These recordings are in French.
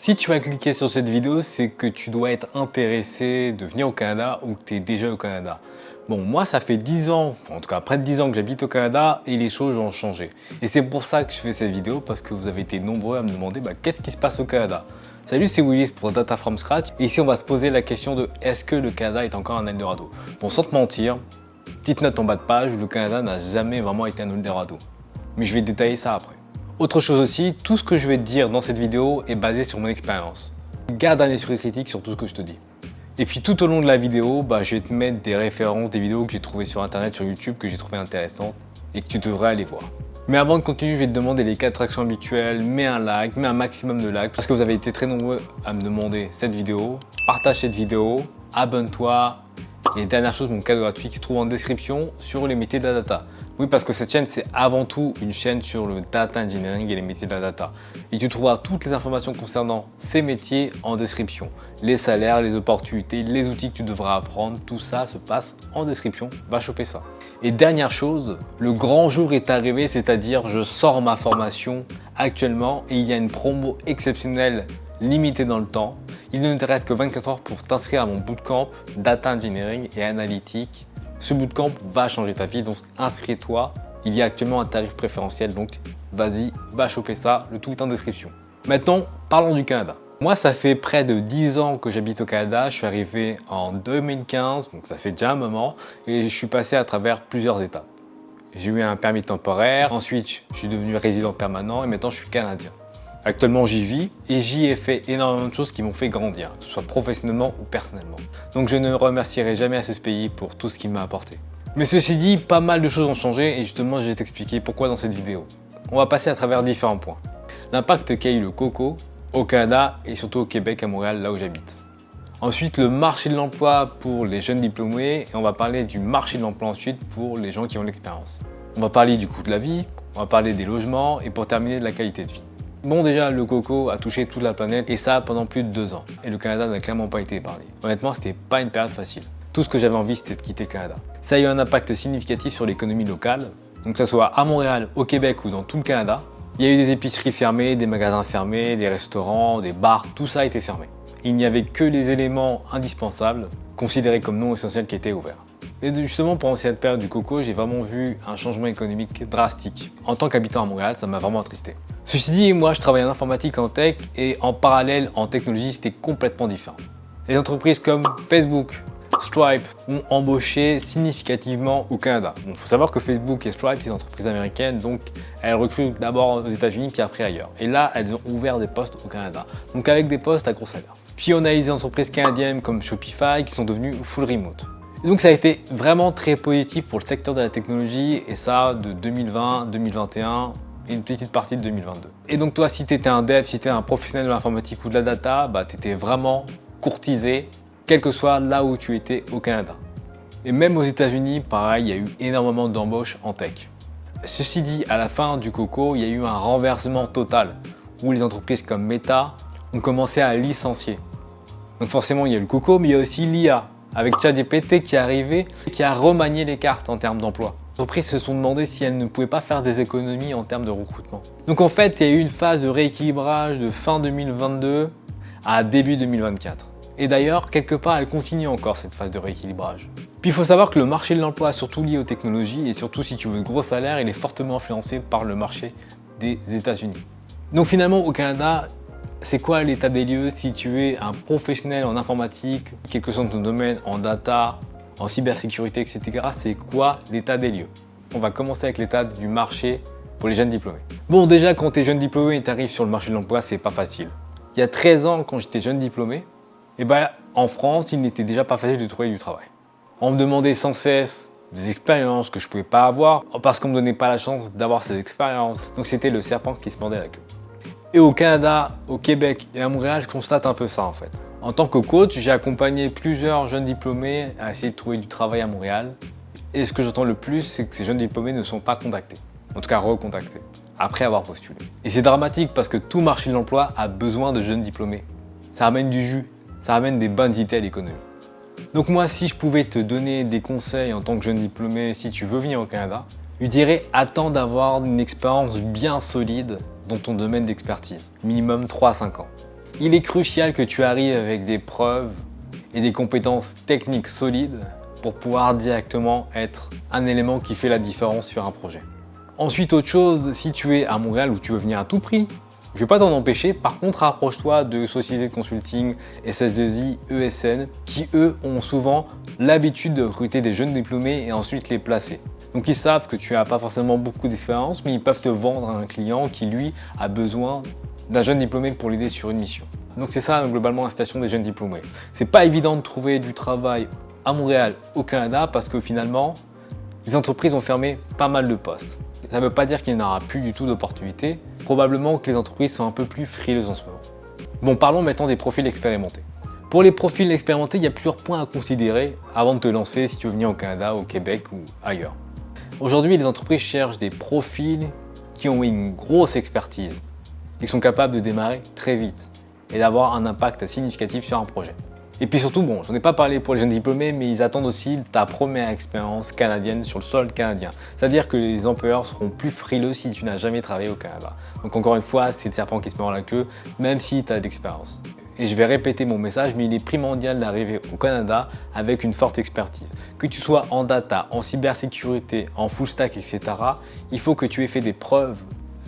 Si tu vas cliquer sur cette vidéo, c'est que tu dois être intéressé de venir au Canada ou que tu es déjà au Canada. Bon, moi, ça fait 10 ans, en tout cas près de 10 ans que j'habite au Canada et les choses ont changé. Et c'est pour ça que je fais cette vidéo, parce que vous avez été nombreux à me demander qu'est-ce qui se passe au Canada. Salut, c'est Willis pour Data From Scratch. Et ici, on va se poser la question de est-ce que le Canada est encore un Eldorado? Bon, sans te mentir, petite note en bas de page, le Canada n'a jamais vraiment été un Eldorado. Mais je vais détailler ça après. Autre chose aussi, tout ce que je vais te dire dans cette vidéo est basé sur mon expérience. Garde un esprit critique sur tout ce que je te dis. Et puis tout au long de la vidéo, je vais te mettre des références, des vidéos que j'ai trouvées sur internet, sur YouTube, que j'ai trouvées intéressantes et que tu devrais aller voir. Mais avant de continuer, je vais te demander les 4 actions habituelles, mets un like, mets un maximum de likes, parce que vous avez été très nombreux à me demander cette vidéo. Partage cette vidéo, abonne-toi. Et dernière chose, mon cadeau gratuit qui se trouve en description sur les métiers de la data. Oui, parce que cette chaîne, c'est avant tout une chaîne sur le data engineering et les métiers de la data. Et tu trouveras toutes les informations concernant ces métiers en description. Les salaires, les opportunités, les outils que tu devras apprendre, tout ça se passe en description. Va choper ça. Et dernière chose, le grand jour est arrivé, c'est-à-dire je sors ma formation actuellement et il y a une promo exceptionnelle limitée dans le temps. Il ne te reste que 24 heures pour t'inscrire à mon bootcamp Data Engineering et Analytique. Ce bootcamp va changer ta vie, donc inscris-toi. Il y a actuellement un tarif préférentiel, donc vas-y, va choper ça, le tout est en description. Maintenant, parlons du Canada. Moi, ça fait près de 10 ans que j'habite au Canada. Je suis arrivé en 2015, donc ça fait déjà un moment, et je suis passé à travers plusieurs étapes. J'ai eu un permis temporaire, ensuite je suis devenu résident permanent et maintenant je suis canadien. Actuellement, j'y vis et j'y ai fait énormément de choses qui m'ont fait grandir, que ce soit professionnellement ou personnellement. Donc je ne remercierai jamais assez ce pays pour tout ce qu'il m'a apporté. Mais ceci dit, pas mal de choses ont changé et justement, je vais t'expliquer pourquoi dans cette vidéo. On va passer à travers différents points. L'impact qu'a eu le coco au Canada et surtout au Québec, à Montréal, là où j'habite. Ensuite, le marché de l'emploi pour les jeunes diplômés et on va parler du marché de l'emploi ensuite pour les gens qui ont l'expérience. On va parler du coût de la vie, on va parler des logements et pour terminer de la qualité de vie. Bon, déjà, le coco a touché toute la planète et ça pendant plus de 2 ans. Et le Canada n'a clairement pas été épargné. Honnêtement, c'était pas une période facile. Tout ce que j'avais envie, c'était de quitter le Canada. Ça a eu un impact significatif sur l'économie locale, donc que ce soit à Montréal, au Québec ou dans tout le Canada. Il y a eu des épiceries fermées, des magasins fermés, des restaurants, des bars, tout ça a été fermé. Il n'y avait que les éléments indispensables, considérés comme non essentiels, qui étaient ouverts. Et justement, pendant cette période du coco, j'ai vraiment vu un changement économique drastique. En tant qu'habitant à Montréal, ça m'a vraiment attristé. Ceci dit, moi je travaille en informatique, en tech et en parallèle en technologie, c'était complètement différent. Les entreprises comme Facebook, Stripe ont embauché significativement au Canada. Il faut savoir que Facebook et Stripe, c'est des entreprises américaines, donc elles recrutent d'abord aux États-Unis puis après ailleurs. Et là, elles ont ouvert des postes au Canada, donc avec des postes à gros salaire. Puis on a eu des entreprises canadiennes comme Shopify qui sont devenues full remote. Et donc ça a été vraiment très positif pour le secteur de la technologie et ça de 2020, 2021 et une petite partie de 2022. Et donc toi, si tu étais un dev, si tu étais un professionnel de l'informatique ou de la data, tu étais vraiment courtisé, quel que soit là où tu étais au Canada. Et même aux États-Unis, pareil, il y a eu énormément d'embauches en tech. Ceci dit, à la fin du coco, il y a eu un renversement total où les entreprises comme Meta ont commencé à licencier. Donc forcément, il y a eu le coco, mais il y a aussi l'IA avec ChatGPT qui est arrivé et qui a remanié les cartes en termes d'emploi. Les entreprises se sont demandé si elles ne pouvaient pas faire des économies en termes de recrutement. Donc en fait, il y a eu une phase de rééquilibrage de fin 2022 à début 2024. Et d'ailleurs, quelque part, elle continue encore cette phase de rééquilibrage. Puis il faut savoir que le marché de l'emploi, surtout lié aux technologies, et surtout si tu veux de gros salaires, il est fortement influencé par le marché des États-Unis. Donc finalement, au Canada, c'est quoi l'état des lieux si tu es un professionnel en informatique, quel que soit ton domaine, en data, en cybersécurité, etc. C'est quoi l'état des lieux? On va commencer avec l'état du marché pour les jeunes diplômés. Bon, déjà, quand tu es jeune diplômé et tu arrives sur le marché de l'emploi, c'est pas facile. Il y a 13 ans, quand j'étais jeune diplômé, en France, il n'était déjà pas facile de trouver du travail. On me demandait sans cesse des expériences que je ne pouvais pas avoir parce qu'on ne me donnait pas la chance d'avoir ces expériences. Donc c'était le serpent qui se mordait la queue. Et au Canada, au Québec et à Montréal, je constate un peu ça en fait. En tant que coach, j'ai accompagné plusieurs jeunes diplômés à essayer de trouver du travail à Montréal. Et ce que j'entends le plus, c'est que ces jeunes diplômés ne sont pas contactés. En tout cas, recontactés, après avoir postulé. Et c'est dramatique parce que tout marché de l'emploi a besoin de jeunes diplômés. Ça amène du jus, ça amène des bonnes idées à l'économie. Donc moi, si je pouvais te donner des conseils en tant que jeune diplômé, si tu veux venir au Canada, je dirais attends d'avoir une expérience bien solide dans ton domaine d'expertise, minimum 3 à 5 ans. Il est crucial que tu arrives avec des preuves et des compétences techniques solides pour pouvoir directement être un élément qui fait la différence sur un projet. Ensuite, autre chose, si tu es à Montréal où tu veux venir à tout prix, je ne vais pas t'en empêcher. Par contre, rapproche-toi de sociétés de consulting, SS2I, ESN, qui eux ont souvent l'habitude de recruter des jeunes diplômés et ensuite les placer. Donc ils savent que tu n'as pas forcément beaucoup d'expérience, mais ils peuvent te vendre à un client qui lui a besoin d'un jeune diplômé pour l'aider sur une mission. Donc c'est ça globalement la station des jeunes diplômés. C'est pas évident de trouver du travail à Montréal, au Canada, parce que finalement, les entreprises ont fermé pas mal de postes. Ça ne veut pas dire qu'il n'y aura plus du tout d'opportunités. Probablement que les entreprises sont un peu plus frileuses en ce moment. Bon, parlons maintenant des profils expérimentés. Pour les profils expérimentés, il y a plusieurs points à considérer avant de te lancer si tu veux venir au Canada, au Québec ou ailleurs. Aujourd'hui, les entreprises cherchent des profils qui ont une grosse expertise. Ils sont capables de démarrer très vite et d'avoir un impact significatif sur un projet. Et puis surtout, bon, j'en ai pas parlé pour les jeunes diplômés, mais ils attendent aussi ta première expérience canadienne sur le sol canadien. C'est-à-dire que les employeurs seront plus frileux si tu n'as jamais travaillé au Canada. Donc encore une fois, c'est le serpent qui se mord la queue, même si tu as de l'expérience. Et je vais répéter mon message, mais il est primordial d'arriver au Canada avec une forte expertise. Que tu sois en data, en cybersécurité, en full stack, etc., il faut que tu aies fait des preuves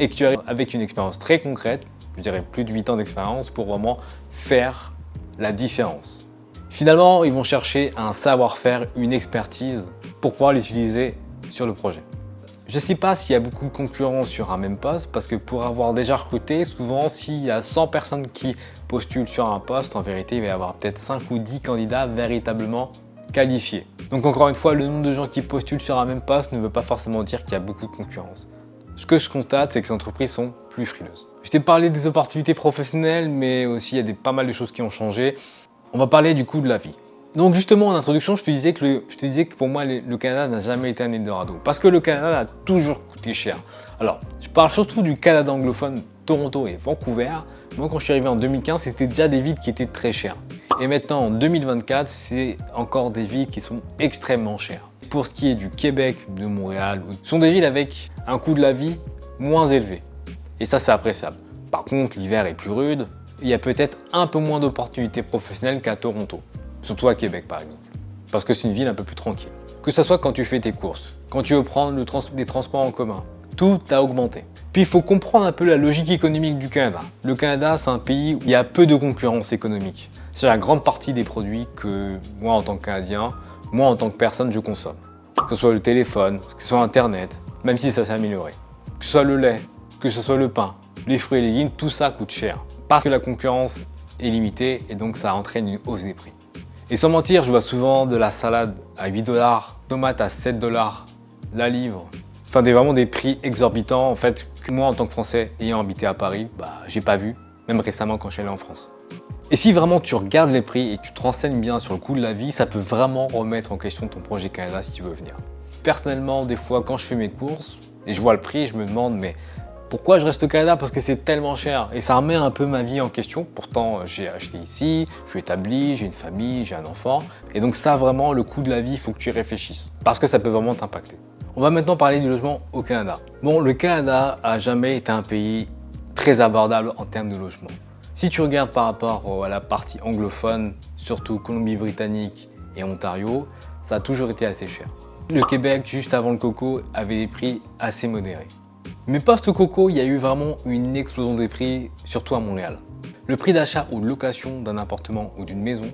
et que tu arrives avec une expérience très concrète, je dirais plus de 8 ans d'expérience, pour vraiment faire la différence. Finalement, ils vont chercher un savoir-faire, une expertise pour pouvoir l'utiliser sur le projet. Je ne sais pas s'il y a beaucoup de concurrents sur un même poste, parce que pour avoir déjà recruté, souvent s'il y a 100 personnes qui postulent sur un poste, en vérité il va y avoir peut-être 5 ou 10 candidats véritablement qualifiés. Donc encore une fois, le nombre de gens qui postulent sur un même poste ne veut pas forcément dire qu'il y a beaucoup de concurrence. Ce que je constate, c'est que les entreprises sont plus frileuses. Je t'ai parlé des opportunités professionnelles, mais aussi il y a pas mal de choses qui ont changé. On va parler du coût de la vie. Donc justement, en introduction, je te disais que pour moi, le Canada n'a jamais été un Eldorado. Parce que le Canada a toujours coûté cher. Alors, je parle surtout du Canada anglophone, Toronto et Vancouver. Moi, quand je suis arrivé en 2015, c'était déjà des villes qui étaient très chères. Et maintenant, en 2024, c'est encore des villes qui sont extrêmement chères. Pour ce qui est du Québec, de Montréal, ce sont des villes avec un coût de la vie moins élevé. Et ça, c'est appréciable. Par contre, l'hiver est plus rude. Il y a peut-être un peu moins d'opportunités professionnelles qu'à Toronto. Surtout à Québec, par exemple. Parce que c'est une ville un peu plus tranquille. Que ce soit quand tu fais tes courses, quand tu veux prendre des transports en commun, tout a augmenté. Puis il faut comprendre un peu la logique économique du Canada. Le Canada, c'est un pays où il y a peu de concurrence économique. C'est la grande partie des produits que moi, en tant que Canadien, moi, en tant que personne, je consomme. Que ce soit le téléphone, que ce soit Internet, même si ça s'est amélioré. Que ce soit le lait, que ce soit le pain, les fruits et les légumes, tout ça coûte cher. Parce que la concurrence est limitée et donc ça entraîne une hausse des prix. Et sans mentir, je vois souvent de la salade à 8 $, tomates à 7 $, la livre. Enfin, vraiment des prix exorbitants en fait que moi en tant que Français ayant habité à Paris, j'ai pas vu, même récemment quand je suis allé en France. Et si vraiment tu regardes les prix et que tu te renseignes bien sur le coût de la vie, ça peut vraiment remettre en question ton projet Canada si tu veux venir. Personnellement, des fois quand je fais mes courses et je vois le prix, je me demande mais pourquoi je reste au Canada? Parce que c'est tellement cher et ça remet un peu ma vie en question. Pourtant, j'ai acheté ici, je suis établi, j'ai une famille, j'ai un enfant. Et donc ça, vraiment, le coût de la vie, il faut que tu y réfléchisses parce que ça peut vraiment t'impacter. On va maintenant parler du logement au Canada. Bon, le Canada a jamais été un pays très abordable en termes de logement. Si tu regardes par rapport à la partie anglophone, surtout Colombie-Britannique et Ontario, ça a toujours été assez cher. Le Québec, juste avant le coco, avait des prix assez modérés. Mais post-coco, il y a eu vraiment une explosion des prix, surtout à Montréal. Le prix d'achat ou de location d'un appartement ou d'une maison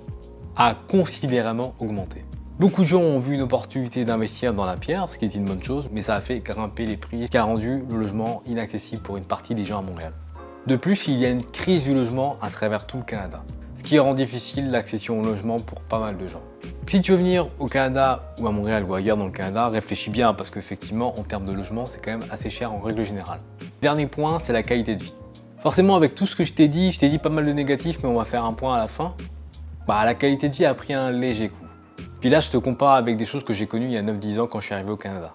a considérablement augmenté. Beaucoup de gens ont vu une opportunité d'investir dans la pierre, ce qui est une bonne chose, mais ça a fait grimper les prix, ce qui a rendu le logement inaccessible pour une partie des gens à Montréal. De plus, il y a une crise du logement à travers tout le Canada, ce qui rend difficile l'accession au logement pour pas mal de gens. Si tu veux venir au Canada ou à Montréal ou ailleurs dans le Canada, réfléchis bien parce qu'effectivement, en termes de logement, c'est quand même assez cher en règle générale. Dernier point, c'est la qualité de vie. Forcément, avec tout ce que je t'ai dit pas mal de négatifs, mais on va faire un point à la fin. La qualité de vie a pris un léger coup. Puis là, je te compare avec des choses que j'ai connues il y a 9-10 ans quand je suis arrivé au Canada.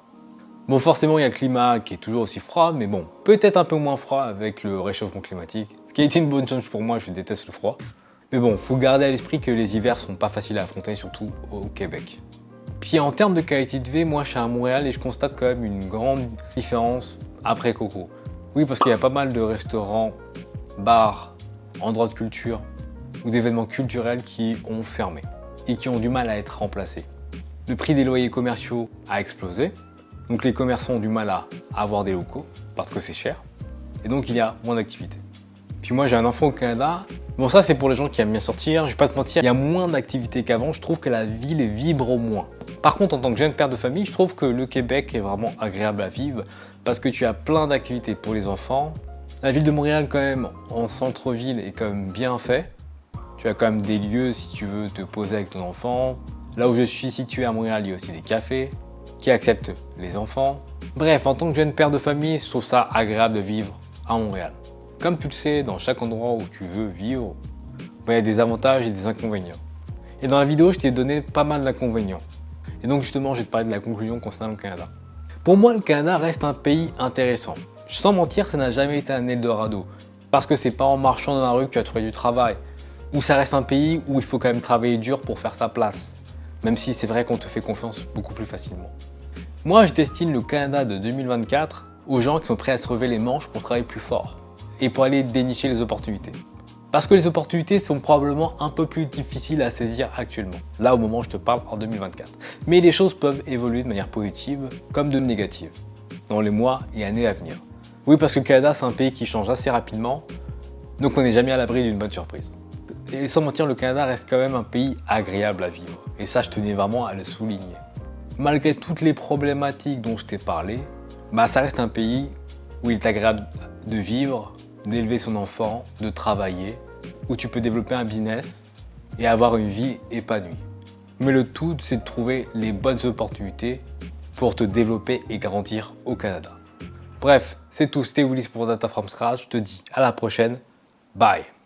Bon, forcément, il y a le climat qui est toujours aussi froid, mais bon, peut-être un peu moins froid avec le réchauffement climatique. Ce qui a été une bonne chose pour moi, je déteste le froid. Mais bon, faut garder à l'esprit que les hivers sont pas faciles à affronter, surtout au Québec. Puis en termes de qualité de vie, moi je suis à Montréal et je constate quand même une grande différence après Coco. Oui, parce qu'il y a pas mal de restaurants, bars endroits de culture ou d'événements culturels qui ont fermé et qui ont du mal à être remplacés. Le prix des loyers commerciaux a explosé, donc les commerçants ont du mal à avoir des locaux parce que c'est cher et donc il y a moins d'activités. Puis moi j'ai un enfant au Canada, bon ça c'est pour les gens qui aiment bien sortir, je vais pas te mentir, il y a moins d'activités qu'avant, je trouve que la ville vibre moins. Par contre en tant que jeune père de famille, je trouve que le Québec est vraiment agréable à vivre parce que tu as plein d'activités pour les enfants. La ville de Montréal quand même en centre-ville est quand même bien fait. Tu as quand même des lieux si tu veux te poser avec ton enfant. Là où je suis situé à Montréal, il y a aussi des cafés qui acceptent les enfants. Bref, en tant que jeune père de famille, je trouve ça agréable de vivre à Montréal. Comme tu le sais, dans chaque endroit où tu veux vivre, il y a des avantages et des inconvénients. Et dans la vidéo, je t'ai donné pas mal d'inconvénients. Et donc justement, je vais te parler de la conclusion concernant le Canada. Pour moi, le Canada reste un pays intéressant. Sans mentir, ça n'a jamais été un Eldorado. Parce que c'est pas en marchant dans la rue que tu as trouvé du travail. Ou ça reste un pays où il faut quand même travailler dur pour faire sa place. Même si c'est vrai qu'on te fait confiance beaucoup plus facilement. Moi, je destine le Canada de 2024 aux gens qui sont prêts à se relever les manches pour travailler plus fort et pour aller dénicher les opportunités. Parce que les opportunités sont probablement un peu plus difficiles à saisir actuellement, là au moment où je te parle en 2024. Mais les choses peuvent évoluer de manière positive comme de négative, dans les mois et années à venir. Oui, parce que le Canada, c'est un pays qui change assez rapidement, donc on n'est jamais à l'abri d'une bonne surprise. Et sans mentir, le Canada reste quand même un pays agréable à vivre. Et ça, je tenais vraiment à le souligner. Malgré toutes les problématiques dont je t'ai parlé, ça reste un pays où il est agréable de vivre, d'élever son enfant, de travailler, où tu peux développer un business et avoir une vie épanouie. Mais le tout, c'est de trouver les bonnes opportunités pour te développer et grandir au Canada. Bref, c'est tout. C'était Willis pour Data from Scratch. Je te dis à la prochaine. Bye!